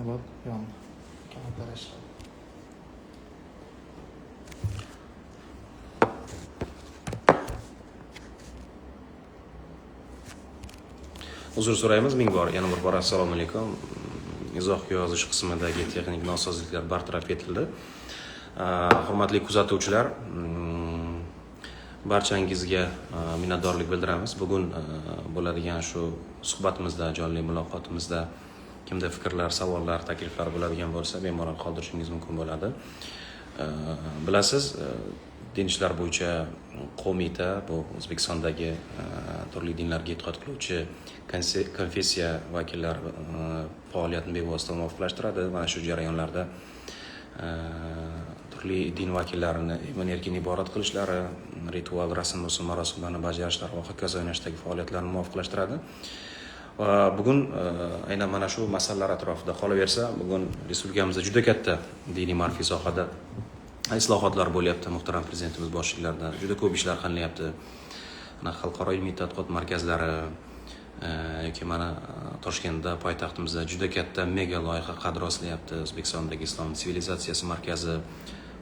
Helal yondi. Kanatlar ishladi. Uzr so'raymiz ming bor. Yana bir bor assalomu alaykum. Izoh yozish qismidagi texnik nosozliklar bartaraf etildi. Hurmatli kuzatuvchilar, barchangizga minnatdorlik bildiramiz. Bugun bo'ladigan shu suhbatimizda, jonli muloqotimizda kimda fikrlar, savollar, takliflar bo'ladigan bo'lsa, bemalol qoldirishingiz mumkin bo'ladi. Bilasiz, din ishlar bo'yicha qo'mita bu O'zbekistondagi turli dinlarga e'tiqod qiluvchi konfessiya vakillari faoliyatini bevosita muvofiqlashtiradi. Mana shu jarayonlarda turli din vakillarini erkin iborat qilishlari, ritual, rasm, rusum, marosimlarni bajarishlari va hokazo yo'nalishdagi faoliyatlarni muvofiqlashtiradi. Va bugun aynan mana shu masalalar atrofida qolaversa, bugun respublikamizda juda katta diniy ma'rifiy sohada islohotlar bo'lyapti. Muhtaram prezidentimiz boshchiligida juda ko'p ishlar qilinyapti. Xalqaro ilmiy tadqiqot markazlari yoki mana Toshkentda, poytaxtimizda juda katta mega loyiha qad rostlayapti. O'zbekistondagi islom sivilizatsiyasi markazi,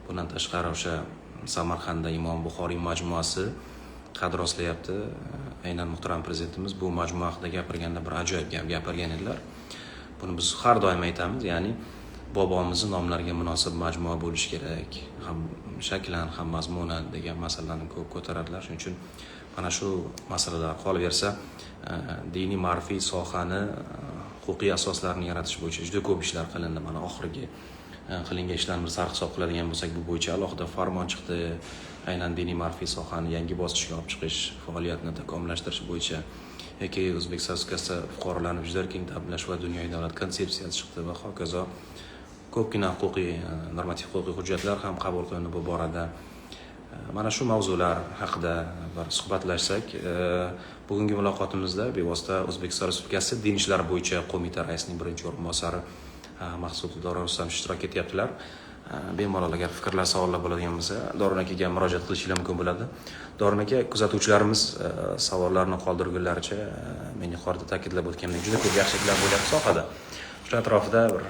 bundan tashqari o'sha Samarqandda Imom Buxoriy majmuasi qad rostlayapti. Aynan muhtaram prezidentimiz bu majmua haqida gapirganda bir ajoyib gap gapirgan edilar. Buni biz har doim aytamiz, ya'ni bobomizning nomlariga munosib majmua bo'lishi kerak. Ham shaklan, ham mazmunan degan masalalarni ko'p ko'taradilar. Shuning uchun mana shu masalalar qolaversa, diniy ma'rifiy sohani huquqiy asoslarini yaratish bo'yicha juda ko'p ishlar qilindi. Mana oxirgi qilingan ishlarni bir sarhisob qiladigan bo'lsak, bu bo'yicha alohida farmon chiqdi. Aynan diniy ma'rifiy sohani yangi bosqichga olib chiqish, faoliyatini takomillashtirish bo'yicha yoki O'zbek Respublikasi fuqarolarini juda erkin ta'minlash va dunyoviy davlat konsepsiyasi chiqdi va hokazo ko'pgina huquqiy, normativ huquqiy hujjatlar ham qabul qilindi bu borada. Mana shu mavzular haqida bir suhbatlashsak, bugungi muloqotimizda bevosita O'zbekiston Respublikasi din ishlari bo'yicha qo'mita raisining birinchi o'rinbosari Maqsud Doron Rustam ishtirok etyaptilar. Bemalol agar fikrlar, savollar bo'ladigan bo'lsa, Doron akaga murojaat qilishingiz mumkin bo'ladi. Doron aka, kuzatuvchilarimiz savollarni qoldirgunlaricha men yuqorida ta'kidlab o'tganimdek juda ko'p yaxshiliklar bo'lyapti sohada. Shu atrofida bir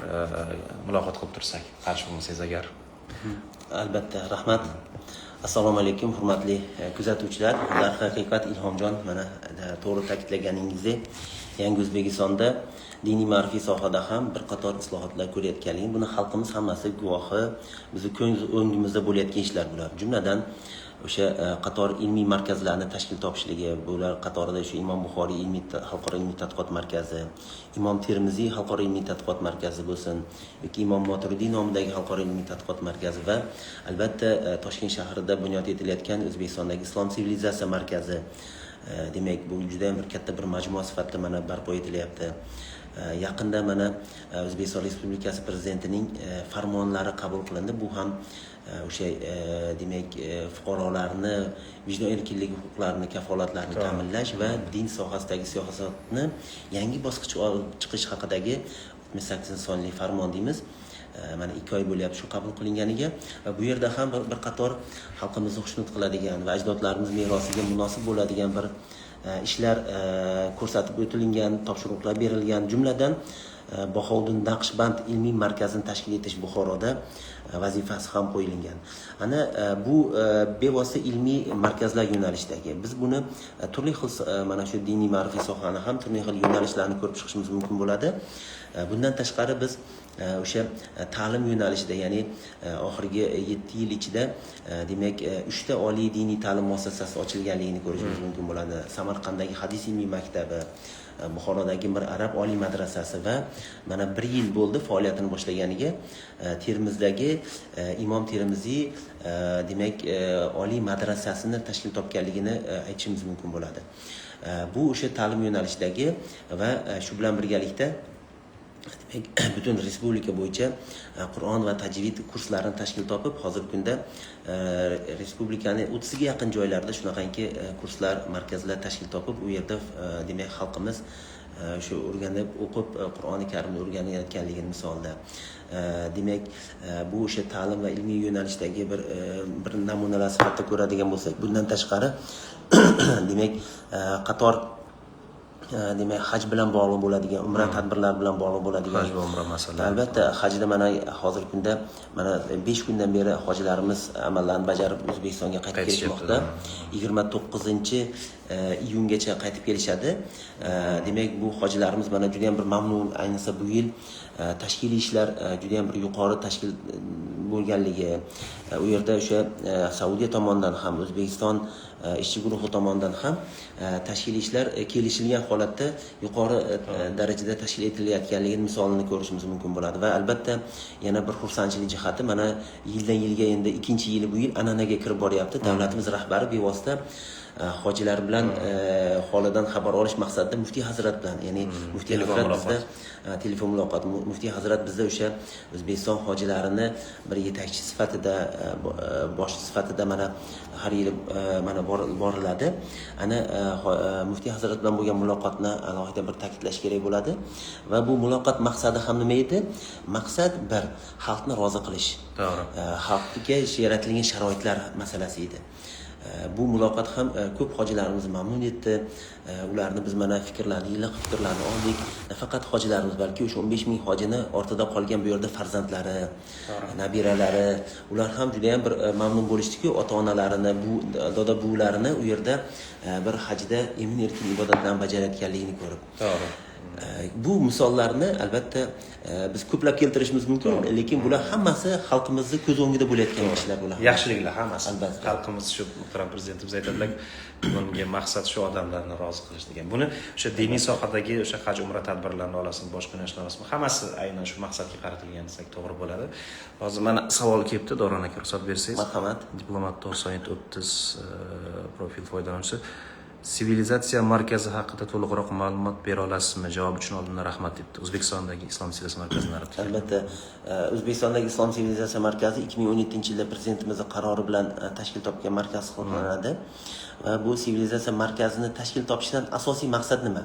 muloqot qilib tursak, qarshi bo'lmasangiz agar. Albatta, rahmat. Assalomu alaykum, hurmatli kuzatuvchilar. Darhaqiqat Ilhomjon, mana to'g'ri ta'kidlaganingizdek, yangi O'zbekistonda diniy ma'rifiy sohada ham bir qator islohotlar ko'rayotganligi, buni xalqimiz hammasi guvohi, bizni ko'z o'ngimizda bo'layotgan ishlar bular. Jumladan o'sha qator ilmiy markazlarni tashkil topishligi, bular qatorida o'sha Imom Buxoriy xalqaro ilmiy tadqiqot markazi, Imom Termiziy xalqaro ilmiy tadqiqot markazi bo'lsin, yoki Imom Moturidiy nomidagi xalqaro ilmiy tadqiqot markazi va albatta Toshkent shahrida bunyod etilayotgan O'zbekistondagi islom sivilizatsiya markazi. Demak, bu juda ham bir katta bir majmua sifatida mana barpo etilyapti. Yaqinda mana O'zbekiston Respublikasi prezidentining farmonlari qabul qilindi. Bu ham o'sha demak fuqarolarni vijdon erkinligi huquqlarini, kafolatlarini ta'minlash va din sohasidagi siyosatni yangi bosqichga olib chiqish haqidagi 68 sonli farmon deymiz. Mana 2 oy bo'lyapti shu qabul qilinganiga va bu yerda ham bir qator xalqimizni xushnud qiladigan va ajdodlarimiz merosiga munosib bo'ladigan bir ishlar ko'rsatib o'tilgan, topshiriqlar berilgan. Jumladan Bahovuddin Naqshband ilmiy markazini tashkil etish Buxoroda vazifasi ham qo'yilgan. Ana bu bevosita ilmiy markazlar yo'nalishidagi. Biz buni turli xil mana shu diniy ma'rifiy sohani ham turli xil yo'nalishlarni ko'rib chiqishimiz mumkin bo'ladi. Bundan tashqari biz o'sha ta'lim yo'nalishida, ya'ni oxirgi 7 yil ichida demak 3 ta oliy diniy ta'lim muassasasi ochilganligini ko'rishimiz mumkin bo'ladi. Samarqanddagi hadis ilmiy maktabi, Buxorodagi Mir Arab oliy madrasasi va mana 1 yil bo'ldi faoliyatini boshlaganiga Termizdagi Imom Termiziy demak oliy madrasasini tashkil topganligini aytishimiz mumkin bo'ladi. Bu o'sha ta'lim yo'nalishidagi va shu bilan birgalikda demak butun respublika bo'yicha Qur'on va tajvid kurslarini tashkil topib, hozirgi kunda respublikaning 30 ga yaqin joylarida shunaqangi kurslar, markazlar tashkil topib, u yerda demak xalqimiz shu o'rganib, o'qib Qur'oni Karimni o'rganayotganligini misolda. Demak, bu o'sha ta'lim va ilmiy yo'nalishdagi bir namunalar sifatida ko'radigan bo'lsak, bundan tashqari demak qator demak haj bilan bog'liq bo'ladigan umra tadbirlari bilan bog'liq bo'ladigan Haj va umra masalalari. albatta hajda mana hozirgi kunda mana 5 kundan beri hojilarimiz amallarni bajarib O'zbekistonga qaytib kelishmoqda. 29-iyungacha qaytib kelishadi. Demak bu hojilarimiz mana juda ham bir mamnun, ayniqsa bu yil tashkiliy ishlar juda ham bir yuqori tashkil bo'lganligi, u yerda o'sha Saudiya tomonidan ham O'zbekiston ishchi guruhi tomonidan ham tashkiliy ishlar kelishilgan holatda yuqori darajada tashkil etilayotganligini misolini ko'rishimiz mumkin bo'ladi va albatta yana bir xursandchilik jihati mana yildan yilga endi ikkinchi yili bu yil an'anaga kirib boryapti. Davlatimiz rahbari bevosita hojilar bilan holidan xabar olish maqsadida muftiy hazrat bilan, ya'ni muftiy hazrat bizda telefon muloqot, muftiy hazrat bizda o'sha O'zbekiston hojilarini bir yetakchi sifatida, bosh sifatida mana har yili mana boriladi. Ana muftiy hazrat bilan bo'lgan muloqotni alohida bir ta'kidlash kerak bo'ladi va bu muloqot maqsadi ham nima edi? Maqsad bir xalqni rozi qilish. To'g'ri. Xalqga yaratilgan sharoitlar masalasi edi. Bu muloqot ham ko'p hojilarimizni mamnun etdi. Ularni biz mana iliq fikrlarni oldik. Nafaqat hojilarimiz, balki o'sha 15 ming hojini ortida qolgan bu yerda farzandlari, nabiralari, ular ham juda ham bir mamnun bo'lishdi-ku, ota-onalarini, bu doda buvlarini u yerda bir hajda emin-erkin ibodat bilan bajarayotganligini ko'rib. To'g'ri. Bu misollarni albatta biz ko'plab keltirishimiz mumkin, lekin bular hammasi xalqimizning ko'z o'ngida bo'layotgan ishlar bular. Yaxshiliklar hammasi. Albatta. Xalqimiz shu muhtaram prezidentimiz aytadilar, bunga maqsad shu odamlarni rozi qilish degan. Buni o'sha diniy sohadagi o'sha haj umra tadbirlarini olasizmi, boshqa narsalar olasizmi, hammasi aynan shu maqsadga qaratilgan desak to'g'ri bo'ladi. Hozir mana savol kelibdi, Davron aka ruxsat bersangiz. Marhamat. Diplomat To'sayint 30 profil foydalanuvchisi sivilizatsiya markazi haqida to'liqroq ma'lumot bera olasizmi? Javob uchun oldindan rahmat debdi. O'zbekistondagi Islom sivilizatsiya markazini albatta O'zbekistondagi Islom sivilizatsiya markazi 2017-yilda prezidentimizning qarori bilan tashkil topgan markaz hisoblanadi. Va bu sivilizatsiya markazini tashkil topishidan asosiy maqsad nima?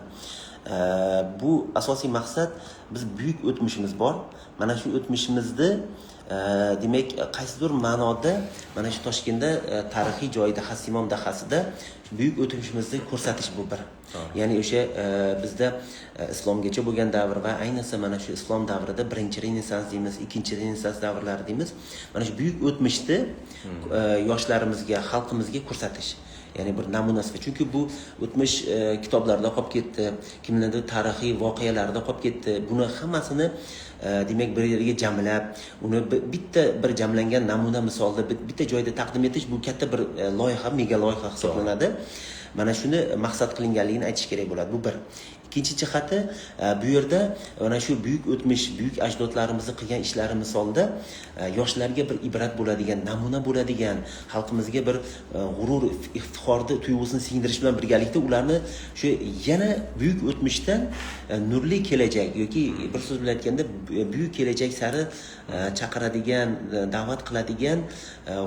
Bu asosiy maqsad, biz buyuk o'tmishimiz bor. Mana shu o'tmishimizni demak qaysidir ma'noda mana shu Toshkentda tarixiy joyda Hasimom dahasida buyuk o'tmishimizni ko'rsatish bu bir. Ya'ni o'sha bizda islomgacha bo'lgan davr va ayniqsa mana shu islom davrida birinchi renessans deymiz, ikkinchi renessans davrlari deymiz. Mana shu buyuk o'tmishni yoshlarimizga, xalqimizga ko'rsatish. Ya'ni bir namunasi. Chunki bu o'tmish kitoblarda qolib ketdi, kimlardir tarixiy voqealarda qolib ketdi. Buni hammasini demak bir yerga jamlab, uni bitta bir jamlangan namuna misolda bitta joyda taqdim etish bu katta bir loyiha, mega loyiha hisoblanadi. Mana shuni maqsad qilinganligini aytish kerak bo'ladi. Bu bir. Ikkinchi jihati, bu yerda mana shu buyuk o'tmish, buyuk ajdodlarimizni qilgan ishlari misolda yoshlarga bir ibrat bo'ladigan, namuna bo'ladigan, xalqimizga bir g'urur, iftixorni tuyg'usini singdirish bilan birgalikda ularni shu yana buyuk o'tmishdan nurli kelajak yoki bir so'z bilan aytganda buyuk kelajak sari chaqiradigan, da'vat qiladigan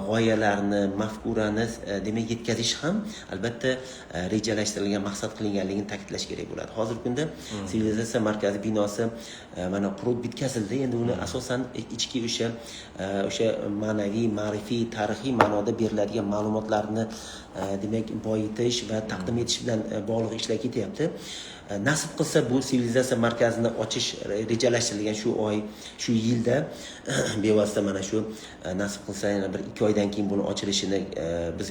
g'oyalarni, mafkurani demak yetkazish ham albatta rejalashtirilgan, maqsad qilinganligini ta'kidlash kerak bo'ladi. Hozirgi kunda sivilizatsiya markazi binosi mana qurib bitkazildi. Endi uni asosan ichki o'sha ma'naviy, ma'rifiy, tarixiy ma'noda beriladigan ma'lumotlarni demak boyitish va taqdim etish bilan bog'liq ishlar ketyapti. Nasib qilsa bu sivilizatsiya markazini ochish rejalashtirilgan shu oy, shu yilda bevosita mana shu nasib qilsa yana bir 2 oydan keyin buni ochilishini biz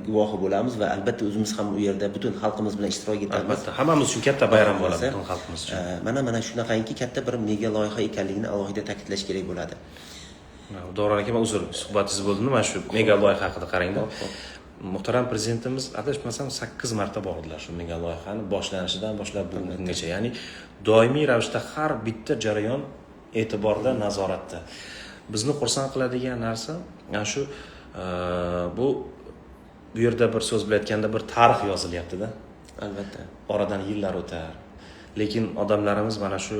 guvohi bo'lamiz va albatta o'zimiz ham u yerda butun xalqimiz bilan ishtirok etamiz. Albatta, hammamiz uchun katta bayram bo'ladi, butun xalqimiz uchun. Mana shunaqangi katta bir mega loyiha ekanligini alohida ta'kidlash kerak bo'ladi. Davron aka, men uzr, suhbatingiz bo'ldi, mana shu mega loyiha haqida qarangda. Muhtaram prezidentimiz adashmasam 8 marta bordilar shu mega loyihani boshlanishidan boshlab bugungacha. Ya'ni doimiy ravishda har bitta jarayon e'tiborda, nazoratda. Bizni xursand qiladigan narsa mana shu bu yerda bir so'z bilan aytganda bir tarix yozilyapti-da. Albatta. Oradan yillar o'tar. Lekin odamlarimiz mana shu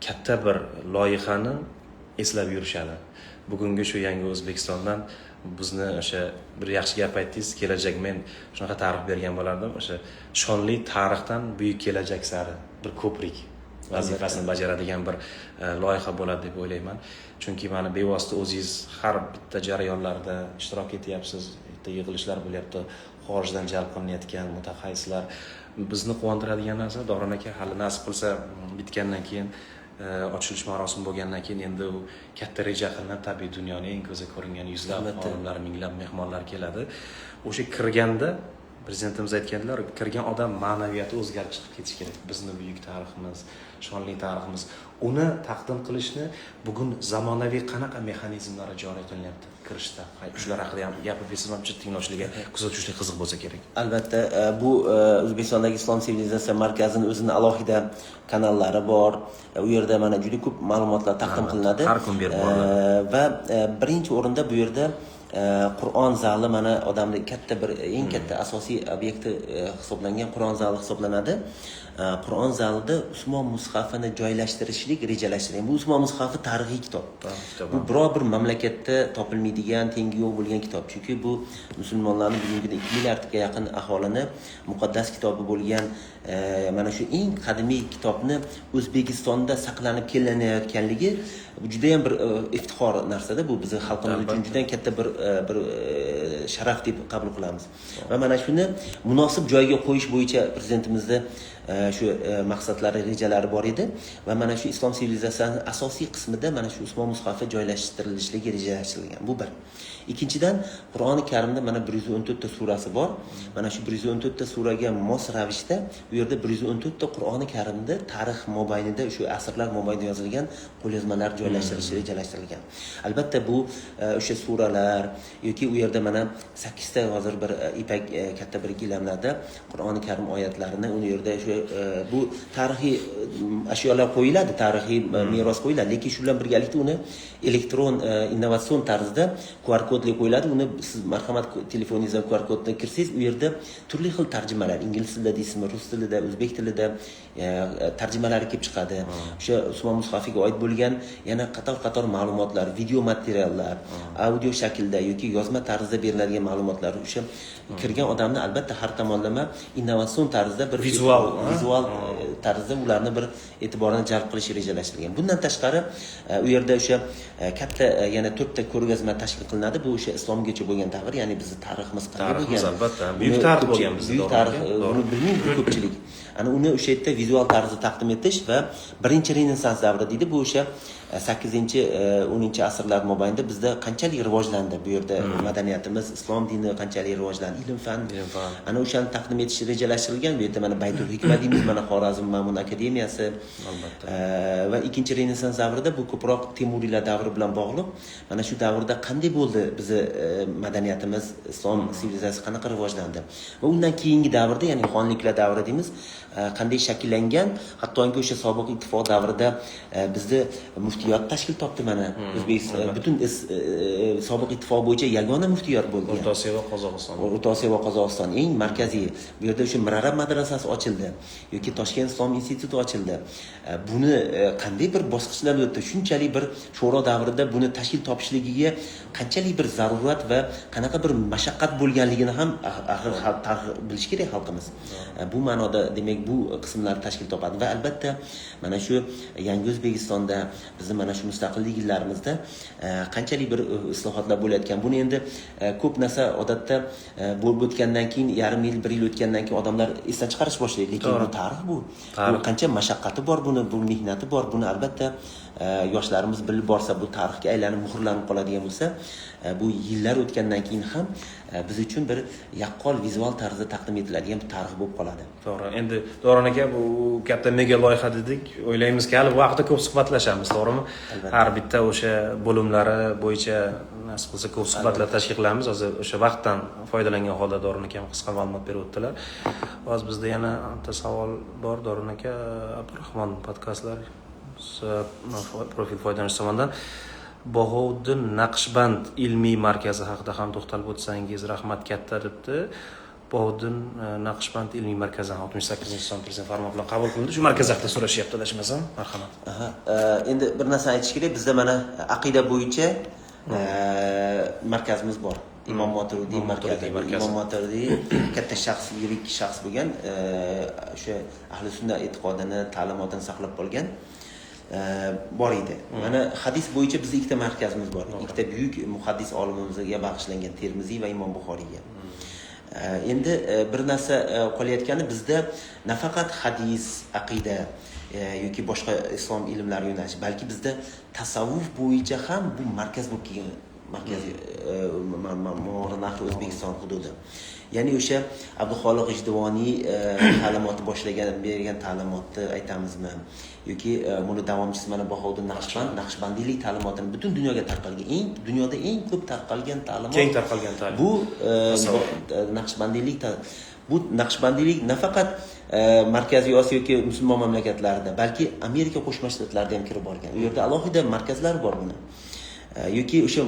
katta bir loyihani eslab yurishadi. Bugungi shu yangi O'zbekistondan bizni o'sha bir yaxshi gap aytdingiz, kelajak, men shunaqa ta'rif bergan bo'lardim, o'sha shonli tarixdan buyuk kelajak sari bir ko'prik vazifasini bajaradigan bir loyiha bo'ladi deb o'ylayman. Chunki mana bevosita o'zingiz har bitta jarayonlarda ishtirok etyapsiz, katta yig'ilishlar bo'lyapti, xorijdan jalb qilinayotgan mutaxassislar. Bizni quvontiradigan narsa Davron aka hali nasib qilsa bitgandan keyin ochilish marosimi bo'lgandan keyin endi u katta reja qilinadi, tabiiy dunyoning eng ko'zi ko'ringan yuzlab olimlar, minglab mehmonlar keladi. O'sha kirganda prezidentimiz aytganlar, kirgan odam ma'naviyati o'zgarib chiqib ketishi kerak. Bizni buyuk tariximiz, shonli tariximiz, uni taqdim qilishni bugun zamonaviy qanaqa mexanizmlar joriy qilinyapti kirishda? Shular haqida ham gapirib bersangiz, ham tinglovchilarga, kuzatuvchilarga qiziq bo'lsa kerak. Albatta, bu O'zbekistondagi Islom sivilizatsiya markazining o'zining alohida kanallari bor. U yerda mana juda ko'p ma'lumotlar taqdim qilinadi. Har kun berib boriladi. Va birinchi o'rinda bu yerda Qur'on zali mana odamning katta bir eng katta asosiy obyekti hisoblangan Qur'on zali hisoblanadi. Qur'on zalida Usmon mushafini joylashtirishlik rejalashtirilgan. Bu Usmon mushafi tarixiy kitob. Bu biror bir mamlakatda topilmaydigan, tengi yo'q bo'lgan kitob. Chunki bu musulmonlarning bugungi 2 milliardga yaqin aholini muqaddas kitobi bo'lgan mana shu eng qadimiy kitobni O'zbekistonda saqlanib kelinayotganligi juda ham bir iftixor narsada. Bu bizning xalqimiz uchun juda katta bir sharaf deb qabul qilamiz. Va mana shuni munosib joyga qo'yish bo'yicha prezidentimizda shu maqsadlari, rejalari bor edi va mana shu islom sivilizatsiyasining asosiy qismida mana shu Usmon mushafi joylashtirilishligi rejalashtirilgan. Bu bir. Ikkinchidan, Qur'oni Karimda mana 114 ta surasi bor. Mana shu 114 ta suraga mos ravishda bu yerda 114 ta Qur'oni Karimda tarix mobaynida, shu asrlar mobaynida yozilgan qo'lyozmalar joylashtirilishi rejalashtirilgan. Albatta bu o'sha suralar yoki u yerda mana 8 ta hozir bir ipak katta bir gilamlarda Qur'oni Karim oyatlarini u yerda shu bu tarixiy ashyolar qo'yiladi, tarixiy meros qo'yiladi, lekin shu bilan birgalikda uni elektron innovatsion tarzda QR kodli qo'yiladi. Uni siz marhamat telefoningizdan QR kodni kirsangiz, u yerda turli xil tarjimalar, ingliz tilida deysizmi, rus tilida, o'zbek tilida tarjimalari kelib chiqadi. O'sha Usmon mushafiga oid bo'lgan yana qator ma'lumotlar, video materiallar, audio shaklda yoki yozma tarzda beriladigan ma'lumotlar o'sha kirgan odamni albatta har tomonlama innovatsion tarzda bir vizual tarzda ularni bir e'tiborini jalb qilish rejalashtirilgan. Bundan tashqari u yerda o'sha katta yana 4 ta ko'rgazma tashkil qilinadi. Bu o'sha islomgacha bo'lgan davr, ya'ni bizning tariximiz qanday bo'lgan. Albatta, buyuk tarix bo'lgan bizda. Buyuk tarix, uni bilmaydi ko'pchilik. Ana uni o'sha yerda vizual tarzda taqdim etish va birinchi Renessans davri deydi. Bu o'sha 8-10 asrlar mobaynida bizda qanchalik rivojlandi, bu yerda madaniyatimiz, islom dini qanchalik rivojlandi, ilm-fan. Ana o'shani taqdim etish rejalashtirilgan. Bu yerda mana Baytul Hikma deymiz, mana Xorazm Ma'mun akademiyasi. Albatta. Va ikkinchi Renessans davrida bu ko'proq Temuriylar davri bilan bog'liq. Mana shu davrda qanday bo'ldi bizni madaniyatimiz, islom sivilizatsiyasi qanaqa rivojlandi va undan keyingi davrda, ya'ni xonliklar davri deymiz, qanday shakllangan, hattoki o'sha sobiq ittifoq davrida bizda muftiyot tashkil topdi. Mana O'zbekiston butun sobiq ittifoq bo'yicha yagona muftiyot bo'lgan. O'rta Osiyo va Qozog'iston. O'rta Osiyo va Qozog'iston eng markaziy. Bu yerda o'sha Mirarab madrasasi ochildi yoki Toshkent islom instituti ochildi. Buni qanday bir bosqichlar o'tdi? Shunchalik bir sho'ro davrida buni tashkil topishligiga qanchalik bir zarurat va qanaqa bir mashaqqat bo'lganligini ham axir tarix bilish kerak xalqimiz. Bu ma'noda demak bu qismlar tashkil topadi va albatta mana shu yangi O'zbekistonda bizni mana shu mustaqillik yillarimizda qanchalik bir islohotlar bo'layotgan. Buni endi ko'p narsa odatda bo'lib o'tgandan keyin, yarim yil, 1 yil o'tgandan keyin odamlar esdan chiqarish boshlaydi. Lekin bu tarix bu. Bu qancha mashaqqati bor, buni bu mehnati bor. Buni albatta yoshlarimiz bilib borsa, bu tarixga aylanib muhrlanib qoladigan bo'lsa, bu yillar o'tgandan keyin ham biz uchun bir yaqqol vizual tarzda taqdim etiladigan bir tarix bo'lib qoladi. To'g'ri. Endi Davron aka, bu katta mega loyiha dedik. O'ylaymizki, hali vaqtda ko'p suhbatlashamiz, to'g'rimi? Har bitta o'sha bo'limlari bo'yicha nasib qilsa ko'p suhbatlar tashkil qilamiz. Hozir o'sha vaqtdan foydalangan holda Davron aka qisqa ma'lumot berib o'tdilar. Hozir bizda yana bitta savol bor Davron aka. Abdurahmon podkastlar profil foydalanuvchi tomonidan Bahovuddin Naqshband ilmiy markazi haqida ham to'xtalib o'tsangiz rahmat katta debdi. Bahovuddin Naqshband ilmiy markazi 68-son prezident farmoni bilan qabul qilindi. Shu markaz haqida so'rashyapti, adashmasam. Marhamat. Endi bir narsa aytish kerak. Bizda mana aqida bo'yicha markazimiz bor. Imom Moturidiy markazi. Imom Moturidiy katta shaxs, yirik shaxs bo'lgan, o'sha ahli sunna e'tiqodini, ta'limotini saqlab qolgan. bor edi. Mana hadis bo'yicha bizda ikkita markazimiz bor. Ikkita buyuk muhaddis olimimizga bag'ishlangan Termiziy va Imom Buxoriyga. Endi bir narsa qolayotgani bizda nafaqat hadis, aqida yoki boshqa islom ilmlari yo'nalishi, balki bizda tasavvuf bo'yicha ham bu markaz bo'lib kelgan. Markaziy Mo'g'rinahr O'zbekiston hududi. Ya'ni o'sha Abduxoliq G'ijduvoniy ta'limoti bergan ta'limotni aytamizmi yoki buni davomchisi mana Bahodir Naqshbandiylik ta'limotini butun dunyoga tarqalgan, dunyoda eng ko'p tarqalgan ta'limot, keng tarqalgan ta'lim. Bu Naqshbandiylik nafaqat Markaziy Osiyo yoki musulmon mamlakatlarida, balki Amerika Qo'shma Shtatlarida ham kirib borgan. U yerda alohida markazlar bor buni. Yoki o'sha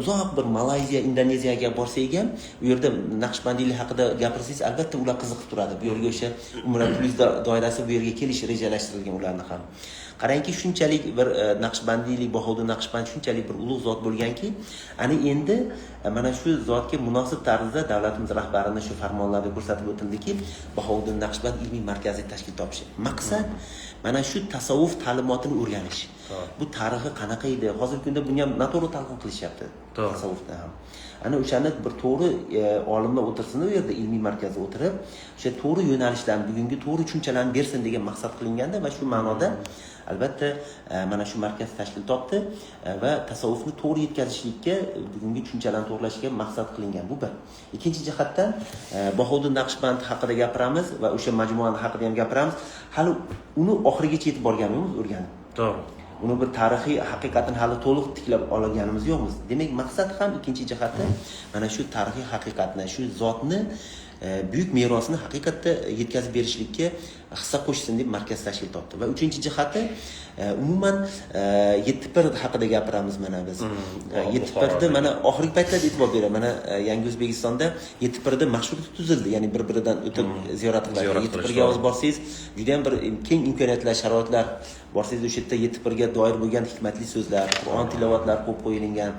uzoq bir Malayziya, Indoneziyaga borsangiz ham, u yerda Naqshbandiylik haqida gapirsangiz, albatta ular qiziqib turadi. Bu yerga o'sha Umra Plus doirasi bu yerga kelish rejalashtirilgan ularni ham. Qarangki, shunchalik bir Naqshbandiylik, Bahodir Naqshband shunchalik bir ulug' zot bo'lganki, ana endi mana shu zotga munosib tarzda davlatimiz rahbarining shu farmonlarida ko'rsatib o'tildiki, Bahodir Naqshband ilmiy markazi tashkil topishi. Maqsad mana shu tasavvuf ta'limotini o'rganish. Bu tarixi qanaqa edi? Hozirgi kunda buni ham noto'g'ri talqin qilishyapti. Tasavvufda ham. Ana o'shani bir to'g'ri olimlar o'tirsin u yerda ilmiy markazda o'tirib, o'sha to'g'ri yo'nalishlarni, bugungi to'g'ri tushunchalarni bersin degan maqsad qilinganda va shu ma'noda albatta mana shu markaz tashkil topdi va tasavvufni to'g'ri yetkazishlikka, bugungi tushunchalarni to'g'rilashga maqsad qilingan. Bu bir. Ikkinchi jihatdan Bahodir Naqshband haqida gapiramiz va o'sha majmuani haqida ham gapiramiz. Hali uni oxirigacha yetib borganimiz o'rganib. To'g'ri. Uni bir tarixiy haqiqatini hali to'liq tiklab olganimiz yo'qmiz. Demak, maqsad ham ikkinchi jihatdan mana shu tarixiy haqiqatni, shu zotni buyuk merosini haqiqatda yetkazib berishlikka hissa qo'shsin deb markaz tashkil topdi. Va uchinchi jihati umuman Yettipir haqida gapiramiz mana biz. Yettipirda mana oxirgi paytlarda e'tibor beraman. Mana Yangi O'zbekistonda Yettipirda mashhurlik tuzildi. Ya'ni bir-biridan o'tib ziyorat qiladi. Yettipirga o'z borsangiz, juda ham bir keng imkoniyatlar, sharoitlar borsangiz, o'sha yerda Yettipirga doir bo'lgan hikmatli so'zlar, Qur'on tilovatlari qo'yib qo'yilgan.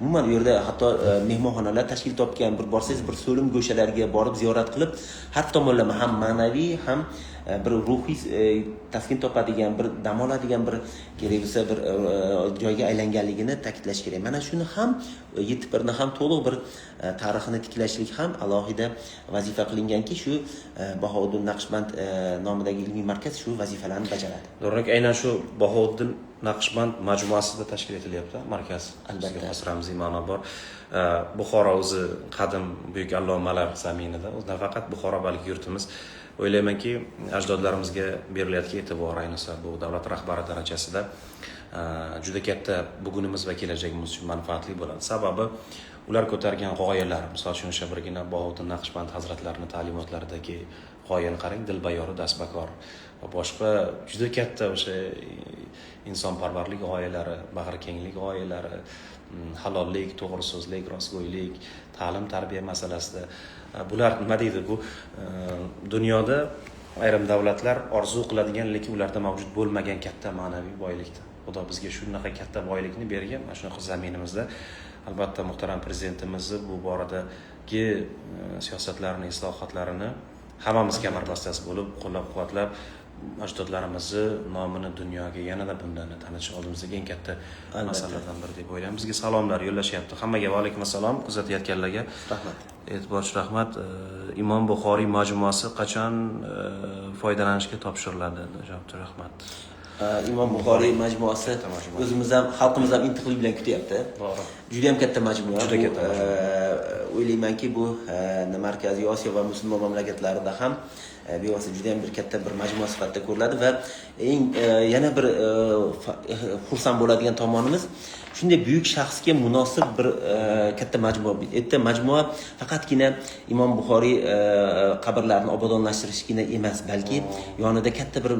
Umuman u yerda hatto mehmonxonalar tashkil topgan. Bir borsangiz, bir so'lim go'shalariga borib ziyorat qilib, har tomonlama ham ma'naviy ham bir ruhiy taskin topadigan, bir dam oladigan bir kerak bo'lsa bir joyga aylanganligini ta'kidlash kerak. Mana shuni ham Yettipirni ham to'liq bir tarixini tiklashlik ham alohida vazifa qilinganki, shu Bahodir Naqshband nomidagi ilmiy markaz shu vazifalarni bajaradi. To'g'ri, aynan shu Bahodir Naqshband majmuasida tashkil etilyapti markaz. Albatta, ramziy ma'no bor. Buxoro o'zi qadim buyuk allomalar zaminida, nafaqat Buxoro balki yurtimiz, o'ylaymanki ajdodlarimizga berilayotgan e'tibor, ayniqsa bu davlat rahbari darajasida juda katta bugunimiz va kelajagimiz uchun manfaatli bo'ladi. Sababi ular ko'targan g'oyalar, misol uchun o'sha birgina Bahodir Naqshband hazratlarining ta'limotlaridagi g'oyani qarang, dilbayori, dasbakor va boshqa juda katta o'sha insonparvarlik g'oyalari, bag'rikenglik g'oyalari, halollik, to'g'ri so'zlik, rostgo'ylik, ta'lim, tarbiya masalasida bular nima deydi, bu dunyoda ayrim davlatlar orzu qiladigan, lekin ularda mavjud bo'lmagan katta ma'naviy boylikdir. Xudo bizga shunaqa katta boylikni bergan, mana shunaqa zaminimizda. Albatta muhtaram prezidentimizni bu boradagi siyosatlarini, islohotlarini hammamiz kamarbastasi bo'lib qo'llab-quvvatlab, ajdodlarimizni nomini dunyoga yanada bundan tanitish oldimizga eng katta masalalardan biri deb o'ylayman. Bizga salomlar yo'llashyapti. Hammaga va alaykum assalom. Kuzatayotganlarga rahmat. E'tiborchi rahmat. Imom Buxoriy majmuasi qachon foydalanishga topshiriladi? Javob rahmat. Imom Buxoriy majmuasi o'zimiz ham, xalqimiz ham intiqlik bilan kutyapti. To'g'ri. Juda ham katta majmua. Juda katta majmua. O'ylaymanki bu Markaziy Osiyo va musulmon mamlakatlarida ham bevosita juda ham bir katta bir majmua sifatida ko'riladi va eng yana bir xursand bo'ladigan tomonimiz shunday buyuk shaxsga munosib bir katta majmua. Bitta majmua faqatgina Imom Buxoriy qabrlarini obodonlashtirishgina emas, balki yonida katta bir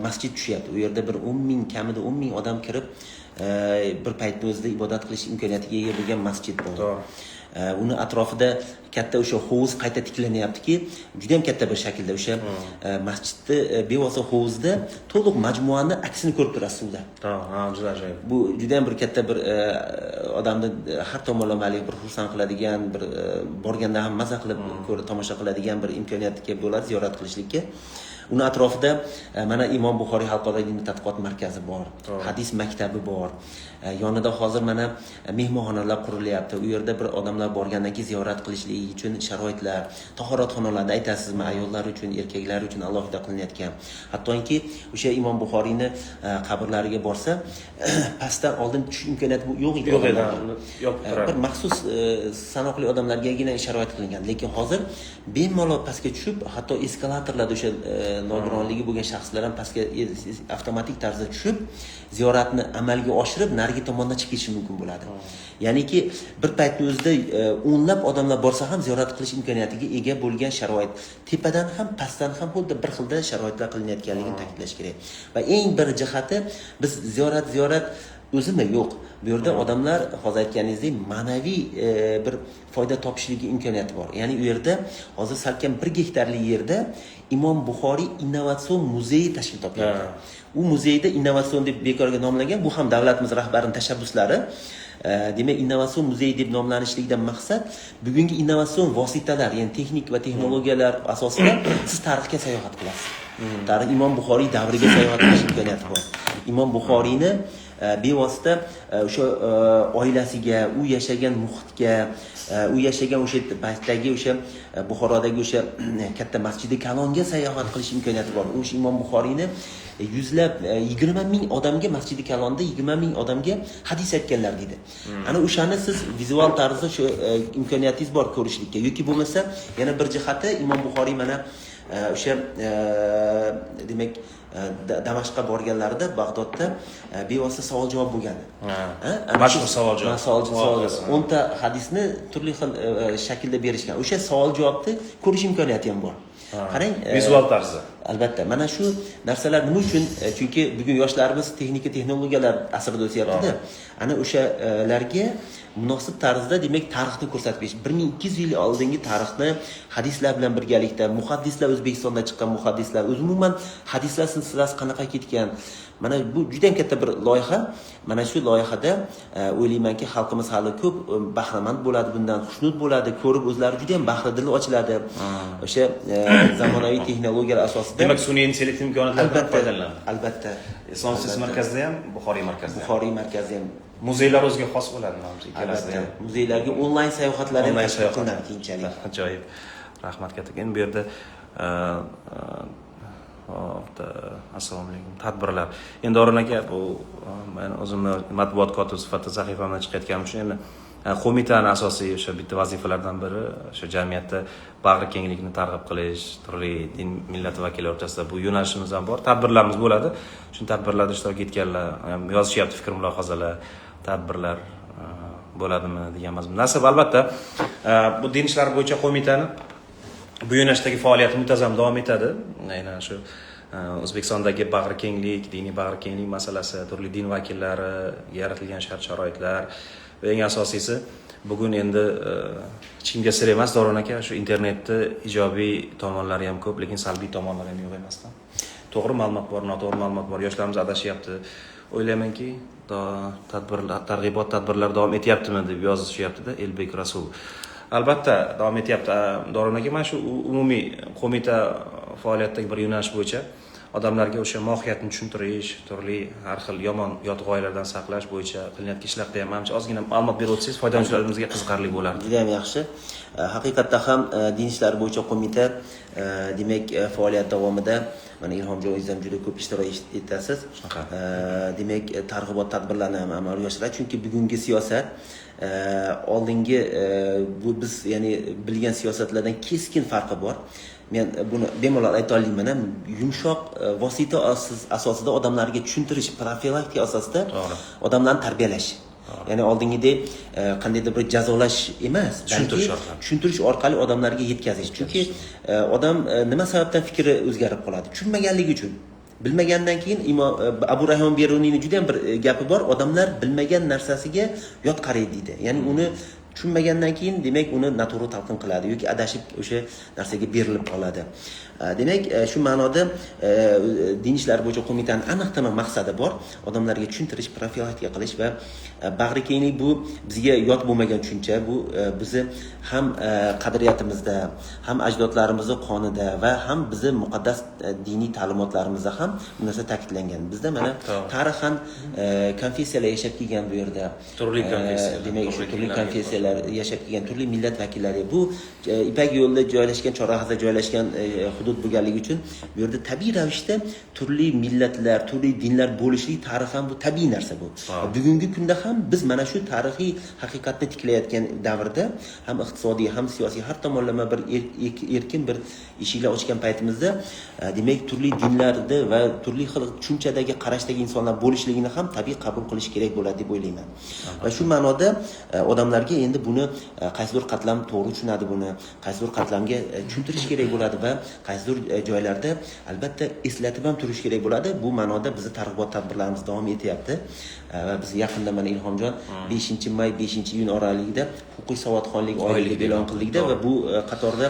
masjid tushyapti. U yerda bir 10 ming, kamida 10 ming odam kirib bir paytning o'zida ibodat qilish imkoniyatiga ega bo'lgan masjid bor. Uni atrofida katta o'sha hovuz qayta tiklanyaptiki, juda ham katta bir shaklda o'sha masjidni bevosita hovuzda to'liq majmuani aksini ko'rib turasiz suvda. Ha, juda ajoyib. Bu juda ham bir katta bir odamni har tomonlamali bir xursand qiladigan, bir borganda ham maza qilib tomosha qiladigan bir imkoniyatga bo'ladi ziyorat qilishlikka. uni atrofida mana Imom Buxoriy xalqaro diniy tadqiqot markazi bor, hadis maktabi bor. Yonida hozir mana mehmonxonalar qurilyapti. U yerda bir odamlar borgandan keyin ziyorat qilishligi uchun sharoitlar, tahoratxonalarda aytasizmi, ayollar uchun, erkaklar uchun alohida qilinayotgan. Hattoki o'sha Imom Buxoriyni qabrlariga borsa, pastdan oldin tushish imkoniyati yo'q edi. Bir maxsus sanoqli odamlargagina sharoit qilingan. Lekin hozir bemalol pastga tushib, hatto eskalatorlarda o'sha nogironligi bo'lgan shaxslar ham pastga avtomatik tarzda tushib, ziyoratni amalga oshirib, narigi tomondan chiqib ketishi mumkin bo'ladi. Ya'niki bir paytning o'zida o'nlab odamlar borsa ham ziyorat qilish imkoniyatiga ega bo'lgan sharoit. Tepadan ham, pastdan ham xuddi bir xilda sharoitlar qilinayotganligini ta'kidlash kerak. Va eng bir jihati biz ziyorat o'zimi yo'q. Bu yerda odamlar hozir aytganingizdek ma'naviy bir foyda topishligi imkoniyati bor. Ya'ni u yerda hozir salkam 1 gektarli yerda Imom Buxoriy innovatsion muzeyi tashkil topgan. U muzeyda innovatsion deb bekorga nomlangan. Bu ham davlatimiz rahbarining tashabbuslari. Demak, innovatsion muzey deb nomlanishligidan maqsad bugungi innovatsion vositalar, ya'ni texnik va texnologiyalar asosida siz tarixga sayohat qilasiz. Tarix Imom Buxoriy davriga sayohat qilish imkoniyati bor. Imom Buxoriyni bevosita o'sha oilasiga, u yashagan muhitga, u yashagan o'sha paytdagi o'sha Buxorodagi o'sha katta Masjidi Kalonga sayohat qilish imkoniyati bor. O'sha Imom Buxoriyni yuzlab 20 ming odamga Masjidi Kalonda 20 ming odamga hadis aytganlar dedi. Ana o'shani siz vizual tarzda shu imkoniyatingiz bor ko'rishlikka yoki bo'lmasa yana bir jihati Imom Buxoriy mana o'sha demak Damashqqa borganlarida Bag'dodda bevosita savol-javob bo'lgan. Mashhur savol-javob. 10 ta hadisni turli xil shaklda berishgan. O'sha savol-javobni ko'rish imkoniyati ham bor. Qarang, vizual tarzda. Albatta, mana shu narsalar nima uchun? Chunki bugun yoshlarimiz texnika texnologiyalar asrida o'syapti-da. Ana o'shalarga munosib tarzda demak tarixni ko'rsatib berish. 1200 yil oldingi tarixni hadislar bilan birgalikda muhaddislar, O'zbekistonda chiqqan muhaddislar, umuman hadislar silsilasi qanaqa ketgan. Mana bu juda ham katta bir loyiha. Mana shu loyihada o'ylaymanki, xalqimiz hali ko'p bahramand bo'ladi bundan, xushnud bo'ladi, ko'rib o'zlari juda ham bahridil ochiladi. O'sha zamonaviy texnologiyalar asosida. Demak, sun'iy intellekt imkoniyatlaridan foydalanadi. Albatta. Islom siyosiy markazida ham, Buxoriy markazida ham. Buxoriy markazida ham. Muzeylar o'ziga xos bo'ladi, menimcha ikkalasida ham. Muzeylarga onlayn sayohatlar ham qilinadi keyinchalik. Ajoyib. Rahmat katta. Endi bu yerda assalomu alaykum. Tadbirlar. Endi O'rin aka, bu men o'zimni matbuot kotibi sifatida sahifamdan chiqayotganim uchun endi qo'mitaning asosiy o'sha bitta vazifalaridan biri o'sha jamiyatda bag'ri kenglikni targ'ib qilish, turli din millat vakillari o'rtasida bu yo'nalishimiz ham bor. Tadbirlarimiz bo'ladi. Shu tadbirlarda ishtirok etganlar yozishyapti fikr mulohazalar, tadbirlar bo'ladimi degan mazmun. Nasib albatta bu din ishlari bo'yicha qo'mitani bu yo'nalishdagi faoliyati muntazam davom etadi. Aynan shu O'zbekistondagi bag'ri kenglik, diniy bag'ri kenglik masalasi, turli din vakillari, yaratilgan shart-sharoitlar va eng asosiysi bugun endi hech kimga sir emas, Davron aka, shu internetda ijobiy tomonlari ham ko'p, lekin salbiy tomonlari ham yo'q emasdan. To'g'ri ma'lumot bor, noto'g'ri ma'lumot bor. Yoshlarimiz adashyapti. O'ylaymanki, tadbirlar, targ'ibot tadbirlari davom etyaptimi deb yozishyapti-da Elbek Rasul. Albatta davom etyapti. Davron aka, mana shu umumiy qo'mita faoliyatidagi bir yo'nalish bo'yicha odamlarga o'sha mohiyatni tushuntirish, turli har xil yomon yot g'oyalardan saqlash bo'yicha qilinayotgan ishlarda ham menimcha ozgina ma'lumot berib o'tsangiz foydalanuvchilarimizga qiziqarli bo'lardi. Juda ham yaxshi. Haqiqatda ham din ishlari bo'yicha qo'mita demak faoliyat davomida mana Ilhomjon o'zingiz ham juda ko'p ishtirok etasiz. Demak targ'ibot tadbirlarini ham amalga oshiradi, chunki bugungi siyosat oldingi bu biz ya'ni bilgan siyosatlardan keskin farqi bor. Men buni bemalol ayta olaman, yumshoq vosita asosida odamlarga tushuntirish, profilaktika asosida odamlarni tarbiyalash. Ya'ni oldingidek qandaydir bir jazolash emas, balki tushuntirish orqali odamlarga yetkazish. Chunki odam nima sababdan fikri o'zgarib qoladi? Tushunmaganligi uchun. Bilmagandan keyin Abu Rayhon Beruniyning juda ham bir gapi bor, odamlar bilmagan narsasiga yot qaraydi deydi. Ya'ni uni tushunmagandan keyin demak uni noto'g'ri talqin qiladi yoki adashib o'sha narsaga berilib qoladi. Demak, shu ma'noda din ishlari bo'yicha qo'mitaning aniq maqsadi bor, odamlarga tushuntirish, profilaktika qilish va bag'rikenglik bu bizga yot bo'lmagan tushuncha. Bu bizni ham qadriyatimizda, ham ajdodlarimizning qonida va ham bizni muqaddas diniy ta'limotlarimizda ham bu narsa ta'kidlangan. Bizda mana tarixan konfessiyalar yashab kelgan bu yerda. Turli konfessiyalar, demak, turli konfessiyalar yashab kelgan, turli millat vakillari. Bu Ipak yo'lida joylashgan, Chorrahada joylashgan hudud bo'lganligi uchun bu yerda tabiiy ravishda turli millatlar, turli dinlar bo'lishlik tarixan bu tabiiy narsa bu. Bugungi kunda ham biz mana shu tarixiy haqiqatni tiklayotgan davrda ham iqtisodiy, ham siyosiy har tomonlama bir erkin bir eshiklar ochgan paytimizda demak turli dinlarda va turli xil tushunchadagi qarashdagi insonlar bo'lishligini ham tabiiy qabul qilish kerak bo'ladi deb o'ylayman. Va shu ma'noda odamlarga endi buni qaysidir qatlam to'g'ri tushunadi, buni qaysidir qatlamga tushuntirish kerak bo'ladi va qaysidir joylarda albatta eslatib ham turish kerak bo'ladi. Bu ma'noda bizning targ'ibot tadbirlarimiz davom etyapti va biz yaqinda mana Ilhomjon 5-may 5-iyun oralig'ida huquqiy savodxonlik oyligi e'lon qildikda va bu qatorda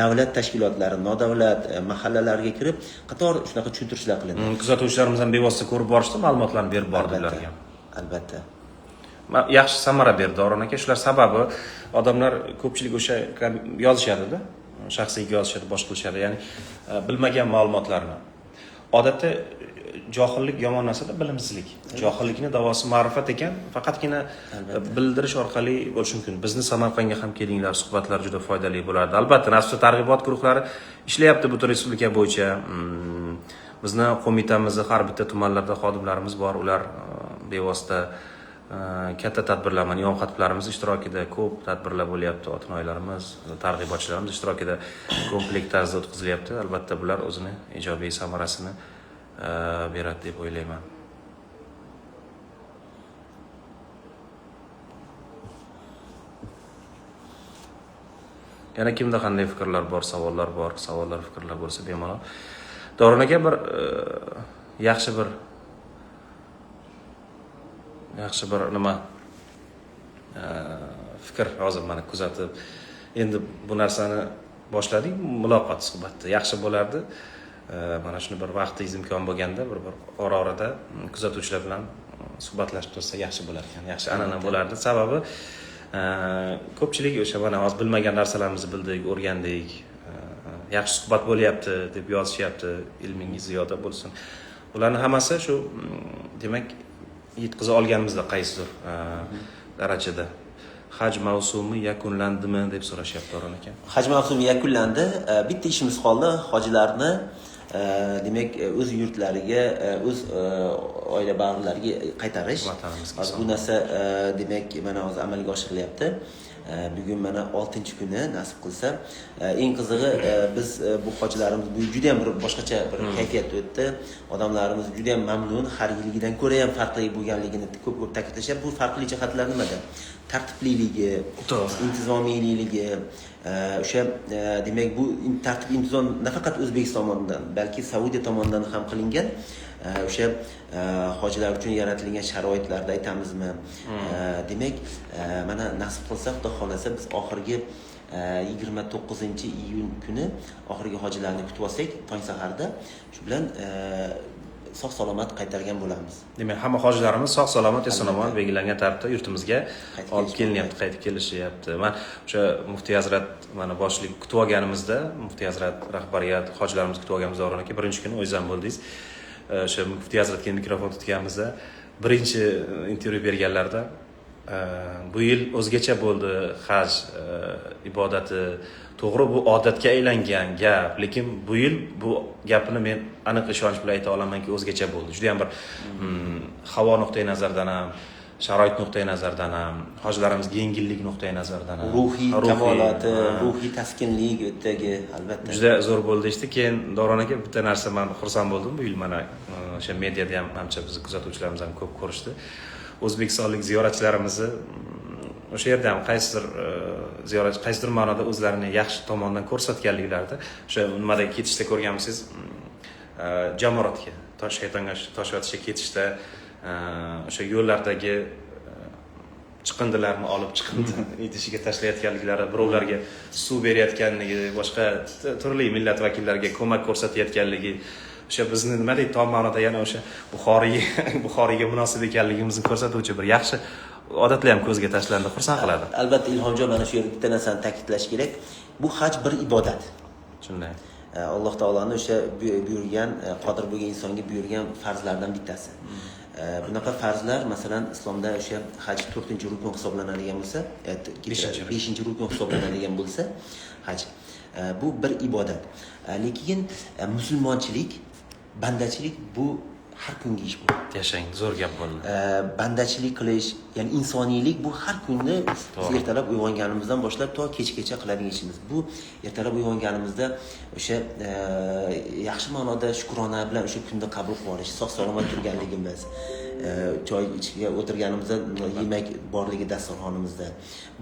davlat tashkilotlari, nodavlat mahallalarga kirib qator shunaqa tushuntirishlar qilindi. Kuzatuvchilarimiz ham bevosita ko'rib borishdi, ma'lumotlarni berib bordi ularga. Albatta. Yaxshi samara berdi Davron aka. Shular sababi odamlar ko'pchilik o'sha yozishadi-da, shaxsiy yozishadi, boshqa qilishadi. Ya'ni bilmagan ma'lumotlarni. Odatda johillik yomon narsa-da, bilimsizlik. Johillikning davosi ma'rifat ekan, faqatgina bildirish orqali bo'lishi mumkin. Bizni Samarqandga ham kelinglar, suhbatlar juda foydali bo'lardi. Albatta, nafsi targ'ibot guruhlari ishlayapti butun respublika bo'yicha. Bizni qo'mitamizda har bitta tumanlarda xodimlarimiz bor, ular bevosita katta tadbirlar, yon xatiblarimiz ishtirokida ko'p tadbirlar bo'lyapti, otinoylarimiz, targ'ibotchilarimiz ishtirokida kompleks tarzda o'tkazilyapti. Albatta bular o'zini ijobiy samarasini beradi deb o'ylayman. Yana kimda qanday fikrlar bor, savollar bor, fikrlar bo'lsa bemalol. Davron aka bir yaxshi bir nima fikr hozir mana kuzatib, endi bu narsani boshladik, muloqot suhbatda yaxshi bo'lardi. Mana shuni bir vaqtingiz imkon bo'lganda bir ora-orada kuzatuvchilar bilan suhbatlashib tursa yaxshi bo'lar ekan. Yaxshi an'ana bo'lardi. Sababi ko'pchilik o'sha mana hozir bilmagan narsalarimizni bildik, o'rgandik. Yaxshi suhbat bo'lyapti deb yozishyapti, ilmingiz ziyoda bo'lsin. Ularning hammasi shu demak yetkiza olganimizda qaysidir darajada. Haj mavsumi yakunlandimi deb so'rashyapti Davron aka. Haj mavsumi yakunlandi. Bitta ishimiz qoldi, hojilarni demak o'z yurtlariga, o'z oila bag'rlariga qaytarish. Bu narsa demak mana hozir amalga oshirilyapti. Bugun mana 6-kuni nasib qilsa, eng qizig'i biz bu hojilarimiz bu juda ham bir boshqacha bir kayfiyatda o'tdi. Odamlarimiz juda ham mamnun, har yilgidan ko'ra ham farqli bo'lganligini ko'p ta'kidlashyapti. Bu farqli jihatlar nimada? Tartibliligi, intizomiyligi, o'sha demak bu tartib intizom nafaqat O'zbekiston tomonidan, balki Saudiya tomonidan ham qilingan. O'sha hojilar uchun yaratilgan sharoitlarda aytamizmi? Demak, mana nasib qilsa, Xudo xolasa biz oxirgi 29-iyun kuni oxirgi hojilarni kutib olsak, tong saharda shu bilan sog'-salomat qaytargan bo'lamiz. Demak, hamma hojilarimiz sog'-salomat, eson-omon belgilangan tartibda yurtimizga olib kelinyapti, qaytib kelishyapti. Men o'sha muftiy hazrat mana boshlik kutib olganimizda, muftiy hazrat rahbariyat hojilarimiz kutib olganimizda Davron aka birinchi kuni o'zingiz ham bo'ldingiz. O'sha muftiy hazratga mikrofon tutganimizda birinchi intervyu berganlarda bu yil o'zgacha bo'ldi haj ibodati. To'g'ri, bu odatga aylangan gap, lekin bu yil bu gapni men aniq ishonch bilan ayta olamanki, o'zgacha bo'ldi. Juda ham bir havo nuqtai nazaridan ham, sharoit nuqtai nazaridan ham, hojilarimizga yengillik nuqtai nazaridan ham, ruhiy kamolati, ruhiy taskinlik o'tdagi albatta juda zo'r bo'ldi. Keyin Davron aka bitta narsa men xursand bo'ldim. Bu yil mana o'sha mediada ham ancha bizni kuzatuvchilarimiz ham ko'p ko'rishdi. O'zbekistonlik ziyoratchilarimizni o'sha yerda ham qaysidir ma'noda o'zlarini yaxshi tomondan ko'rsatganliklarida o'sha nimada ketishda ko'rganmisiz, jamoratga toshayotishga ketishda o'sha yo'llardagi chiqindilarni olib chiqindi idishiga tashlayotganliklari, birovlarga suv berayotganligi, boshqa turli millat vakillariga ko'mak ko'rsatayotganligi, o'sha bizni nima deydi, tom ma'noda yana o'sha Buxoriyga munosib ekanligimizni ko'rsatuvchi bir yaxshi odatlar ham ko'zga tashlandi, xursand qiladi. Albatta Ilhomjon, mana shu yerda bitta narsani ta'kidlash kerak. Bu haj bir ibodat. Shunday. Alloh taolaning o'sha buyurgan, qodir bo'lgan insonga buyurgan farzlardan bittasi. Bunaqa farzlar, masalan, islomda o'sha haj 4-rukun hisoblanadigan bo'lsa, 5-rukun hisoblanadigan bo'lsa, haj bu bir ibodat. Lekin musulmonchilik, bandachilik bu har kungi ish bu. Yashang, zo'r gap bo'ldi. Bandachilik qilish, ya'ni insoniylik bu har kunni biz ertalab uyg'onganimizdan boshlab to kechgacha qiladigan ishimiz. Bu ertalab uyg'onganimizda o'sha yaxshi ma'noda shukrona bilan o'sha kunni qabul qilib olish, sog' salomat turganligimiz, choy ichga o'tirganimizda yemak borligi dasturxonimizda.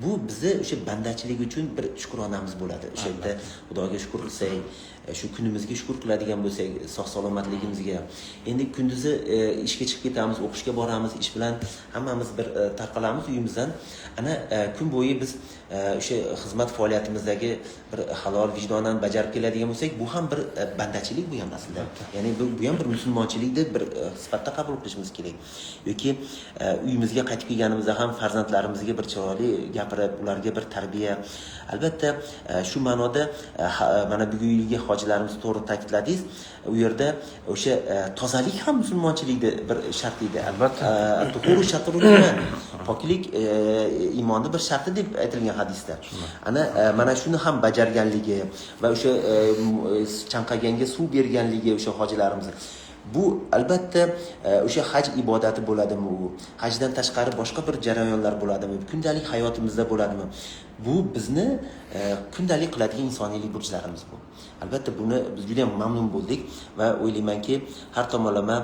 Bu bizni o'sha bandachilik uchun bir shukronamiz bo'ladi. O'sha yerda Xudoga shukr qilsak, shu kunimizga shukr qiladigan bo'lsak, sog' salomatligimizga. Endi kunduzi ishga chiqib ketamiz, o'qishga boramiz, ish bilan hammamiz bir tarqalamiz uyimizdan. Ana kun bo'yi biz o'sha xizmat faoliyatimizdagi bir halol vijdonan bajarib keladigan bo'lsak, bu ham bir bandachilik bu ham aslida. Ya'ni bu ham bir musulmonchilikni bir sifatda qabul qilishimiz kerak. Yoki uyimizga qaytib kelganimizda ham farzandlarimizga bir chiroyli gapirib, ularga bir tarbiya. Albatta shu ma'noda mana bugungi yilgi hojilarimiz to'g'ri ta'kidladingiz. U yerda o'sha tozalik ham musulmonchilikda bir shart edi. Albatta. Tuhuru shatrul iymon. Poklik iymonning bir sharti deb aytilgan hadisda. Ana mana shuni ham bajarganligi va o'sha chanqaganga suv berganligi o'sha hojilarimiz. Bu albatta o'sha haj ibodati bo'ladimi u? Hajdan tashqari boshqa bir jarayonlar bo'ladimi? Kundalik hayotimizda bo'ladimi? Bu bizni kundalik qiladigan insoniylik burchlarimiz bu. Albatta buni biz juda ham mamnun bo'ldik va o'ylaymanki har tomonlama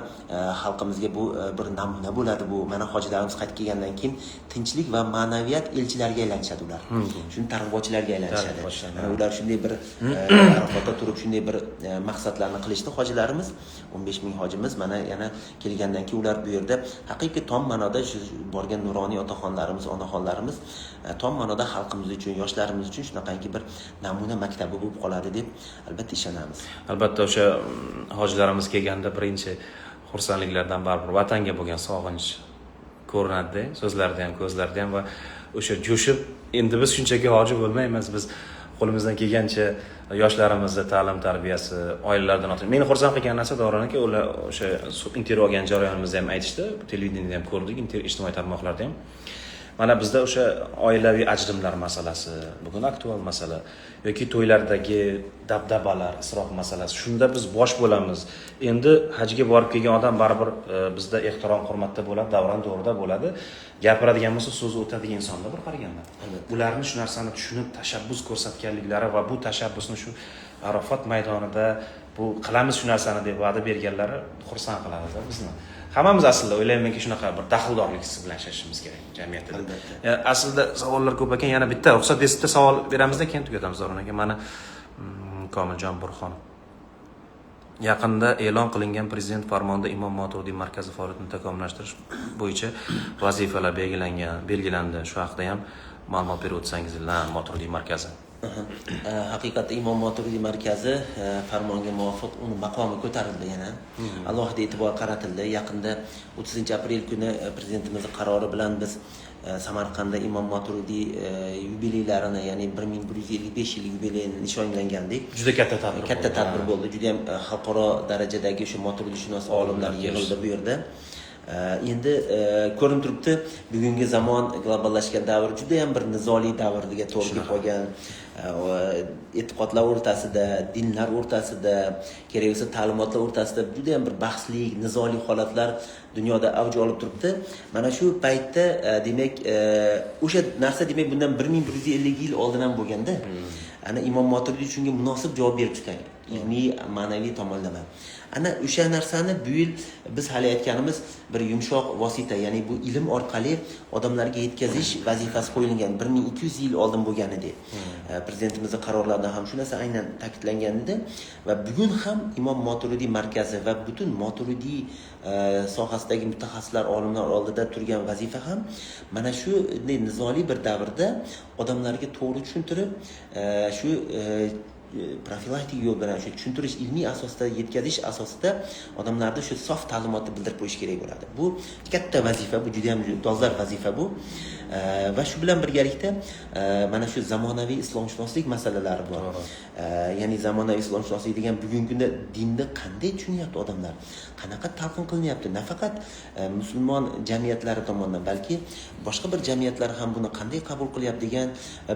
xalqimizga bu bir namuna bo'ladi bu. Mana hojilarimiz qaytib kelgandan keyin tinchlik va ma'naviyat elchilariga aylanishadi ular. Shuni targ'ibotchilarga aylanishadi. Mana ular shunday bir Arafotda turib shunday bir maqsadlarni qilishdi hojilarimiz. 15 ming hojimiz mana yana kelgandan keyin ular bu yerda haqiqiy tom ma'noda borgan nuroniy otaxonlarimiz, onaxonlarimiz tom ma'noda xalqimiz uchun, yoshlarimiz uchun shunaqangi bir namuna maktabi bo'lib qoladi deb albatta ishonamiz. Albatta o'sha hojilarimiz kelganda birinchi xursandliklardan baribir vatanga bo'lgan sog'inch ko'rinadi, so'zlarda ham, ko'zlarda ham va o'sha jo'shib, endi biz shunchaki hoji bo'lmaymiz, biz qo'limizdan kelgancha yoshlarimizni ta'lim tarbiyasi, oilalardan o'tib. Meni xursand qilgan narsa Davron aka, ular o'sha intervyu olgan jarayonimizda ham aytishdi, televideniyada ham ko'rdik, ijtimoiy tarmoqlarda ham. Mana bizda o'sha oilaviy ajrimlar masalasi, bugun aktual masala yoki to'ylardagi dabdabalar, isrof masalasi. Shunda biz bosh bo'lamiz. Endi hajga borib kelgan odam baribir bizda ehtirom, hurmatda bo'ladi, davron to'g'rida bo'ladi. Gapiradigan bo'lsa, so'zi o'tadigan insonda bir qaraganda. Ularni shu narsani tushunib, tashabbus ko'rsatganliklari va bu tashabbusni shu Arafat maydonida bu qilamiz shu narsani deb va'da berganlari xursand qiladi bizni. Hammamiz aslida o'ylaymanki shunaqa bir daxldorlik hissi bilan yashashimiz kerak jamiyatda. Aslida savollar ko'p ekan, yana bitta ruxsat etib savol beramizda keyin tugatamiz Davron aka. Mana Komiljon Burxon. Yaqinda e'lon qilingan prezident farmonida Imom Moturidiy markazi faoliyatini takomillashtirish bo'yicha vazifalar belgilandi. Shu haqida ham ma'lumot berib o'tsangiz, Moturidiy markazi. Haqiqatda Imom Moturidiy markazi farmonga muvofiq uni maqomi ko'tarildi yana. Alohida e'tibor qaratildi. Yaqinda 30-aprel kuni prezidentimizning qarori bilan biz Samarqandda Imom Moturidiy yubileylarini, ya'ni 1155 yillik yubileyini nishonlagandik. Juda katta tadbir. Katta tadbir bo'ldi. Juda ham xalqaro darajadagi o'sha Moturidiydshunos olimlar yig'ildi bu yerda. Endi ko'rinib turibdi, bugungi zamon globallashgan davr juda ham bir nizoli davrga to'g'ri kelib qolgan. E'tiqodlar o'rtasida, dinlar o'rtasida, kerak bo'lsa ta'limotlar o'rtasida juda ham bir bahsli, nizoli holatlar dunyoda avj olib turibdi. Mana shu paytda demak o'sha narsa demak bundan 1150 yil oldin ham bo'lganda, ana Imom Moturidiy shunga munosib javob berib chiqqan, ilmiy, ma'naviy tomonlama. Ana o'sha narsani bu yil biz hali aytganimiz bir yumshoq vosita, ya'ni bu ilm orqali odamlarga yetkazish vazifasi qo'yilgan 1200 yil oldin bo'lgan edi. Prezidentimizning qarorlarida ham shu narsa aynan ta'kidlangan edi va bugun ham Imom Moturidiy markazi va butun Moturidiy sohasidagi mutaxassislar, olimlar oldida turgan vazifa ham mana shu nizoli bir davrda odamlarga to'g'ri tushuntirib, shu profilaktik yo'l bilan shu tushuntirish ilmiy asosda yetkazish asosida odamlarga shu sof ta'limotni bildirib qo'yish kerak bo'ladi. Bu katta vazifa, bu juda ham dolzarb vazifa bu. Va shu bilan birgalikda mana shu zamonaviy islomshunoslik masalalari bor. Ya'ni zamonaviy islomshunoslik degan bugungi kunda dinni qanday tushunyapti odamlar, qanaqa talqin qilinyapti, nafaqat musulmon jamiyatlari tomonidan, balki boshqa bir jamiyatlar ham buni qanday qabul qilyapti degan,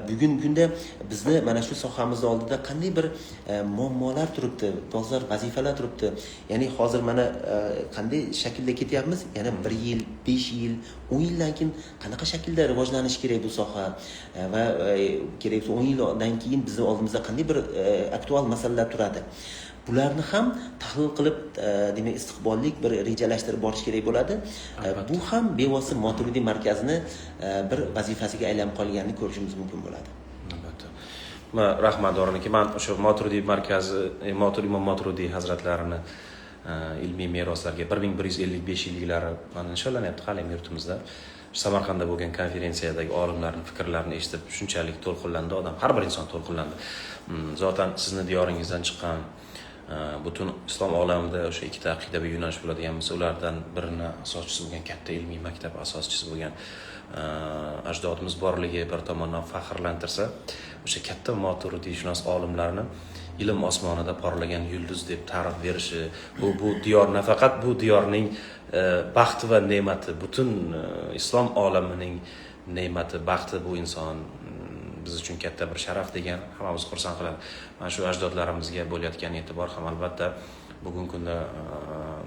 bugungi kunda bizni mana shu sohamiz oldida qanday bir muammolar turibdi, dolzarb vazifalar turibdi. Ya'ni hozir mana qanday shaklda ketyapmiz, yana 1 yil, 5 yil, 10 yildan keyin qanaqa shaklda rivojlanishi kerak bu soha va kerak 10 yildan keyin bizning oldimizda qanday bir aktual masalalar turadi. Bularni ham tahlil qilib, demak, istiqbollik bir rejalashtirib borish kerak bo'ladi. Bu ham bevosita Moturidi markazini bir vazifasiga aylanib qolganini ko'rishimiz mumkin bo'ladi. Albatta. Rahmat Doroniki. Men o'sha Moturidi markazi, Imom Moturidi hazratlarini ilmiy meroslarga 1155 yilliklari mana nishonlanyapti hali yurtimizda. Samarqandda bo'lgan konferensiyadagi olimlarning fikrlarini eshitib shunchalik to'lqinlandi odam, har bir inson to'lqinlandi. Zotan sizni diyoringizdan chiqqan butun islom olamida o'sha ikkita aqidaviy yo'nalish bo'ladigan bo'lsa, ulardan birini asoschisi bo'lgan katta ilmiy maktab asoschisi bo'lgan ajdodimiz borligi bir tomondan faxrlantirsa, o'sha katta Moturidishunos olimlarni ilm osmonida porlagan yulduz deb ta'rif berishi, bu diyor nafaqat bu diyorning baxti va ne'mati, butun islom olamining ne'mati, baxti bu inson biz uchun katta bir sharaf degan hammamiz xursand qiladi. Mana shu ajdodlarimizga bo'layotgan e'tibor ham albatta bugungi kunda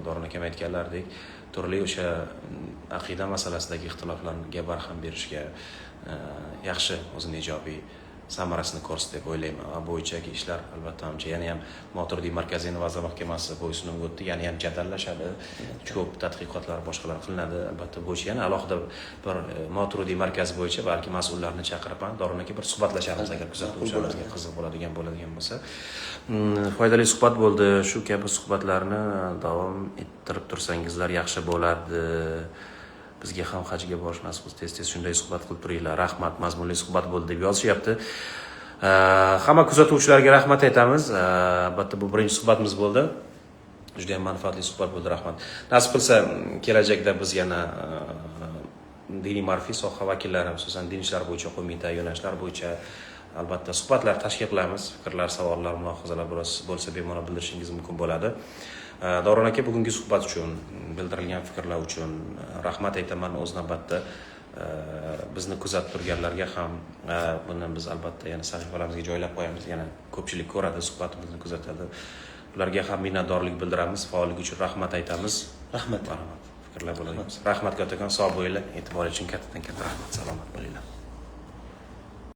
Doron akam aytganlaridek turli o'sha aqida masalasidagi ixtiloflarga barham berishga yaxshi o'zini ijobiy samarasini ko'rsatdi deb o'ylayman. Va bo'yichagi ishlar albatta ancha yana ham Moturidi markaziy innovatsiya mahkamasi bo'ysunib o'tdi, yana ham jadallashadi. Ko'p tadqiqotlar boshqalar qilinadi. Albatta bo'yicha yana alohida bir Moturidi markazi bo'yicha balki mas'ullarni chaqirib ham Doron aka bir suhbatlashamiz agar kuzatuvchilarimizga qiziq bo'ladigan bo'lsa. Foydali suhbat bo'ldi. Shu kabi suhbatlarni davom ettirib tursangizlar yaxshi bo'lardi. Bizga ham hajga borish nasib qilsa tez-tez shunday suhbat qilib turinglar. Rahmat, mazmunli suhbat bo'ldi deb yozishyapti. Hamma kuzatuvchilarga rahmat aytamiz. Albatta bu birinchi suhbatimiz bo'ldi. Juda ham manfaatli suhbat bo'ldi, rahmat. Nasib qilsa kelajakda biz yana diniy ma'rifiy soha vakillari, xususan din ishlari bo'yicha qo'mita yo'nalishlar bo'yicha albatta suhbatlar tashkil qilamiz. Fikrlar, savollar, mulohazalar bo'lsa bemalol bildirishingiz mumkin bo'ladi. Doron aka bugungi suhbat uchun, bildirilgan fikrlar uchun rahmat aytaman. O'z navbatda bizni kuzatib turganlarga ham buni biz albatta yana sahifalarimizga joylab qo'yamiz. Yana ko'pchilik ko'radi, suhbatimizni kuzatadi. Ularga ham minnatdorlik bildiramiz. Faolligi uchun rahmat aytamiz. Rahmat. Fikrlar bo'ladi. Rahmat kattakon, sog' bo'linglar. E'tibor uchun kattadan katta rahmat. Salomat bo'linglar.